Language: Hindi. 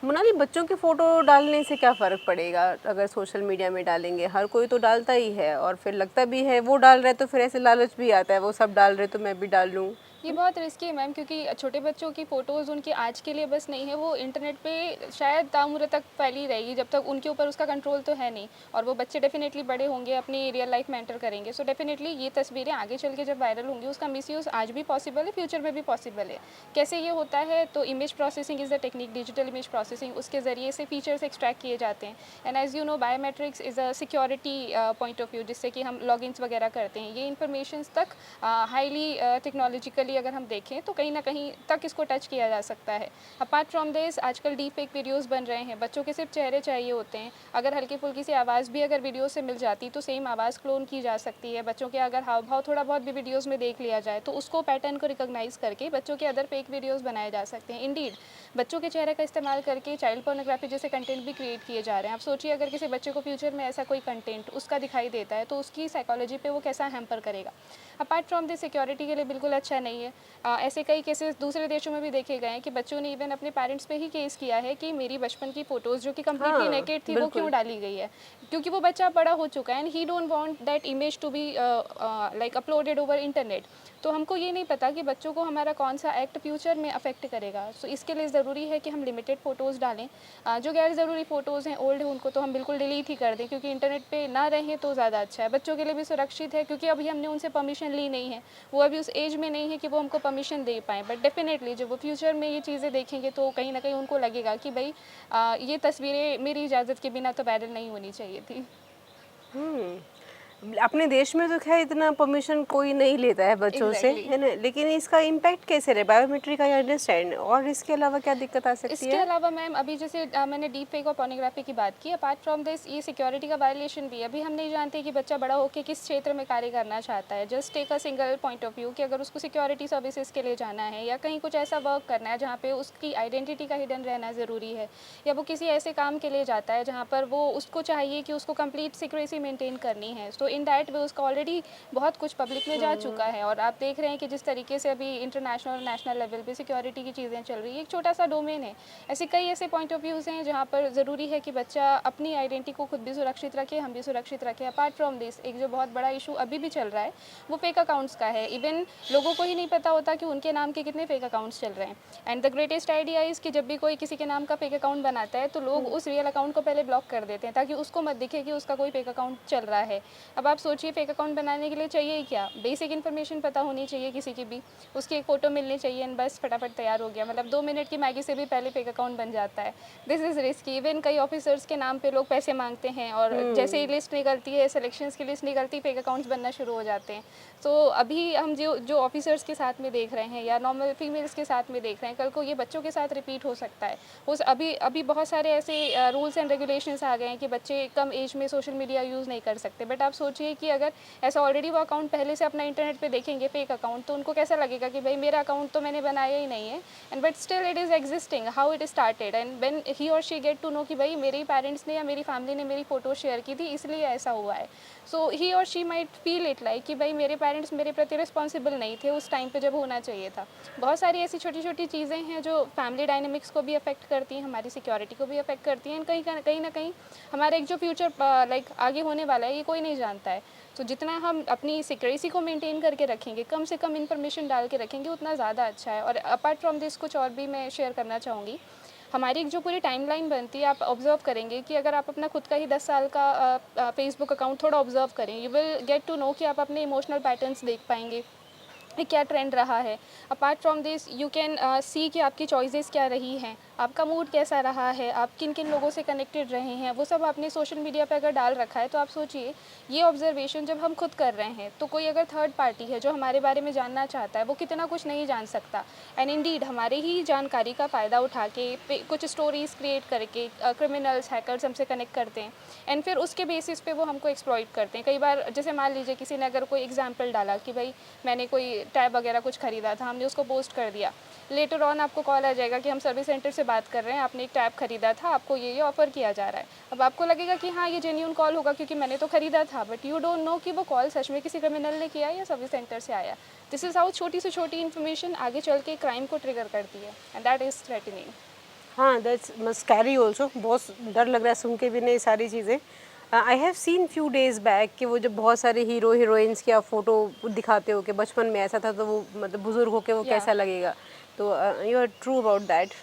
मोनाली, बच्चों की फ़ोटो डालने से क्या फ़र्क पड़ेगा अगर सोशल मीडिया में डालेंगे? हर कोई तो डालता ही है और फिर लगता भी है वो डाल रहा है तो फिर ऐसे लालच भी आता है, वो सब डाल रहे तो मैं भी डाल लूँ। ये बहुत रिस्की है मैम, क्योंकि छोटे बच्चों की फ़ोटोज़ उनकी आज के लिए बस नहीं है, वो इंटरनेट पे शायद ताउम्र तक फैली रहेगी, जब तक उनके ऊपर उसका कंट्रोल तो है नहीं। और वो बच्चे डेफ़िनेटली बड़े होंगे, अपनी रियल लाइफ़ में एंटर करेंगे। सो डेफ़िनेटली ये तस्वीरें आगे चल के जब वायरल होंगी, उसका मिसयूज़ आज भी पॉसिबल है, फ्यूचर में भी पॉसिबल है। कैसे ये होता है? तो image processing is the technique, digital image processing, उसके ज़रिए से फ़ीचर्स एक्सट्रैक्ट किए जाते हैं। And as you know, biometrics is a security point of view, जिससे कि हम लॉगिन्स वगैरह करते हैं। ये इन्फॉर्मेशंस तक हाईली टेक्नोलॉजिकली अगर हम देखें तो कहीं ना कहीं तक इसको टच किया जा सकता है। अपार्ट फ्रॉम दिस, आजकल डीप फेक वीडियोस बन रहे हैं, बच्चों के सिर्फ चेहरे चाहिए होते हैं, अगर हल्की फुल्की सी आवाज़ भी अगर वीडियो से मिल जाती तो सेम आवाज़ क्लोन की जा सकती है। बच्चों के अगर हाव भाव थोड़ा बहुत भी वीडियोस में देख लिया जाए तो उसको पैटर्न को रिकॉग्नाइज करके बच्चों के अदर फेक वीडियोस बनाए जा सकते हैं। इंडीड, बच्चों के चेहरे का इस्तेमाल करके चाइल्ड पोर्नोग्राफी जैसे कंटेंट भी क्रिएट किए जा रहे हैं। आप सोचिए, अगर किसी बच्चे को फ्यूचर में ऐसा कोई कंटेंट उसका दिखाई देता है तो उसकी साइकोलॉजी पे वो कैसा हैम्पर करेगा। अपार्ट फ्रॉम दिस, सिक्योरिटी के लिए बिल्कुल अच्छा नहीं है। ऐसे कई केसेस दूसरे देशों में भी देखे गए हैं कि बच्चों ने इवन अपने पेरेंट्स पे ही केस किया है कि मेरी बचपन की फ़ोटोज़ जो कि कंप्लीटली हाँ, नेकेड थी वो क्यों बिल्कुल। डाली गई है, क्योंकि वो बच्चा बड़ा हो चुका है and he don't want that image to be like uploaded over internet. तो हमको ये नहीं पता कि बच्चों को हमारा कौन सा एक्ट फ्यूचर में अफेक्ट करेगा। सो इसके लिए ज़रूरी है कि हम लिमिटेड फ़ोटोज़ डालें। जो गैर ज़रूरी फ़ोटोज़ हैं, ओल्ड हैं, उनको तो हम बिल्कुल डिलीट ही कर दें, क्योंकि इंटरनेट पे ना रहें तो ज़्यादा अच्छा है। बच्चों के लिए भी सुरक्षित है, क्योंकि अभी हमने उनसे परमिशन ली नहीं है, वो अभी उस एज में नहीं है कि वो हमको परमिशन दे पाएँ। बट डेफ़िनेटली जब वो फ्यूचर में ये चीज़ें देखेंगे तो कहीं न कहीं उनको लगेगा कि भई ये तस्वीरें मेरी इजाज़त के बिना तो वायरल नहीं होनी चाहिए थी। हुँ। अपने देश में तो ख़ैर इतना परमिशन कोई नहीं लेता है बच्चों से, एग्ज़ैक्टली। है ना? लेकिन इसका इम्पैक्ट कैसे रहे? बायोमेट्रिक आई अंडरस्टैंड, और इसके अलावा क्या दिक्कत आ सकती इसके है? अलावा मैम, अभी जैसे मैंने डीप फेक और पोर्नोग्राफी की बात की, अपार्ट फ्रॉम दिस ये सिक्योरिटी का वायलेशन भी है। अभी हम नहीं जानते कि बच्चा बड़ा होकर किस क्षेत्र में कार्य करना चाहता है। Just take a single point of view कि अगर उसको सिक्योरिटी सर्विसेज के लिए जाना है या कहीं कुछ ऐसा वर्क करना है जहाँ पे उसकी आइडेंटिटी का हिडन रहना ज़रूरी है, या वो किसी ऐसे काम के लिए जाता है जहाँ पर वो उसको चाहिए कि उसको कंप्लीट सिक्रेसी मेंटेन करनी है। सो इन दैट वे उसका ऑलरेडी बहुत कुछ पब्लिक में जा चुका हुँ। है। और आप देख रहे हैं कि जिस तरीके से अभी इंटरनेशनल और नेशनल लेवल पे सिक्योरिटी की चीज़ें चल रही है, एक छोटा सा डोमेन है। ऐसे कई ऐसे पॉइंट ऑफ व्यूज़ हैं जहाँ पर ज़रूरी है कि बच्चा अपनी आइडेंटिटी को खुद भी सुरक्षित रखे, हम भी सुरक्षित रखें। अपार्ट फ्रॉम दिस, एक जो बहुत बड़ा इशू अभी भी चल रहा है वो फेक अकाउंट्स का है। इवन लोगों को ही नहीं पता होता कि उनके नाम के कितने फेक अकाउंट्स चल रहे हैं। And the greatest idea is कि जब भी कोई किसी के नाम का फेक अकाउंट बनाता है तो लोग हुँ। उस रियल अकाउंट को पहले ब्लॉक कर देते हैं, ताकि उसको मत दिखे कि उसका कोई फेक अकाउंट चल रहा है। अब आप सोचिए, फेक अकाउंट बनाने के लिए चाहिए ही क्या? बेसिक इन्फॉर्मेशन पता होनी चाहिए किसी की भी, उसकी एक फ़ोटो मिलनी चाहिए एंड बस फटाफट तैयार हो गया। मतलब 2 मिनट की मैगी से भी पहले फेक अकाउंट बन जाता है। This is risky. इवन कई ऑफिसर्स के नाम पे लोग पैसे मांगते हैं, और जैसे ही हुँ। लिस्ट निकलती है, सिलेक्शंस की लिस्ट निकलती, फेक अकाउंट्स बनना शुरू हो जाते हैं। तो अभी हम जो जो ऑफिसर्स के साथ में देख रहे हैं या नॉर्मल फीमेल्स के साथ में देख रहे हैं, कल को ये बच्चों के साथ रिपीट हो सकता है। अभी अभी बहुत सारे ऐसे रूल्स एंड रेगुलेशंस आ गए हैं कि बच्चे कम एज में सोशल मीडिया यूज़ नहीं कर सकते। बट आप सोचिए कि अगर ऐसा ऑलरेडी वो अकाउंट पहले से अपना इंटरनेट पे देखेंगे फेक अकाउंट, तो उनको कैसा लगेगा कि भाई मेरा अकाउंट तो मैंने बनाया ही नहीं है, and but still it is existing, how it started, and when he और शी गेट टू नो कि भाई मेरे पेरेंट्स ने या मेरी फैमिली ने मेरी फ़ोटो शेयर की थी इसलिए ऐसा हुआ है। सो ही और she might feel it like कि भाई मेरे पेरेंट्स मेरे प्रति रिस्पॉन्सिबल नहीं थे उस टाइम पे जब होना चाहिए था। बहुत सारी ऐसी छोटी छोटी चीज़ें हैं जो फैमिली डायनेमिक्स को भी अफेक्ट करती हैं, हमारी सिक्योरिटी को भी अफेक्ट करती हैं, कहीं ना कहीं हमारा एक जो फ्यूचर लाइक आगे होने वाला है ये कोई नहीं जानता है। तो जितना हम अपनी सिक्रेसी को मेंटेन करके रखेंगे, कम से कम इन्फॉर्मेशन डाल के रखेंगे, उतना ज़्यादा अच्छा है। और अपार्ट फ्रॉम दिस कुछ और भी मैं शेयर करना चाहूँगी। हमारी एक जो पूरी टाइमलाइन बनती है, आप ऑब्जर्व करेंगे कि अगर आप अपना खुद का ही 10 साल का फेसबुक अकाउंट थोड़ा ऑब्जर्व करें, you will get to know कि आप अपने इमोशनल पैटर्न्स देख पाएंगे कि क्या ट्रेंड रहा है। Apart from this you can see कि आपकी चॉइसेस क्या रही हैं, आपका मूड कैसा रहा है, आप किन किन लोगों से कनेक्टेड रहे हैं, वो सब आपने सोशल मीडिया पे अगर डाल रखा है। तो आप सोचिए, ये ऑब्जर्वेशन जब हम खुद कर रहे हैं तो कोई अगर थर्ड पार्टी है जो हमारे बारे में जानना चाहता है, वो कितना कुछ नहीं जान सकता। एंड इंडीड हमारे ही जानकारी का फ़ायदा उठा के कुछ स्टोरीज़ क्रिएट करके क्रिमिनल्स हैकर्स हमसे कनेक्ट करते हैं, एंड फिर उसके बेसिस पे वो हमको एक्सप्लॉइट करते हैं। कई बार जैसे मान लीजिए किसी ने अगर कोई एग्जाम्पल डाला कि भाई मैंने कोई टैब वगैरह कुछ ख़रीदा था, हमने उसको पोस्ट कर दिया, लेटर ऑन आपको कॉल आ जाएगा कि हम सर्विस सेंटर से बात कर रहे हैं, आपने एक टैब ख़रीदा था, आपको ये ऑफ़र किया जा रहा है। अब आपको लगेगा कि हाँ ये जेन्युइन कॉल होगा क्योंकि मैंने तो ख़रीदा था, बट यू डोंट नो कि वो कॉल सच में किसी क्रिमिनल ने किया या सर्विस सेंटर से आया। दिस इज़ हाउ छोटी से छोटी इन्फॉर्मेशन आगे चल के क्राइम को ट्रिगर करती है, एंड दैट इज़ थ्रेटनिंग। हाँ, दैट्स मस्ट स्कैरी ऑल्सो, बहुत डर लग रहा है सुन के भी नहीं सारी चीज़ें। I have seen few days back कि वो जब बहुत सारे हीरो हीरोइंस की आप फोटो दिखाते हो कि बचपन में ऐसा था तो वो मतलब बुजुर्ग होके वो या कैसा लगेगा, तो you are true about that.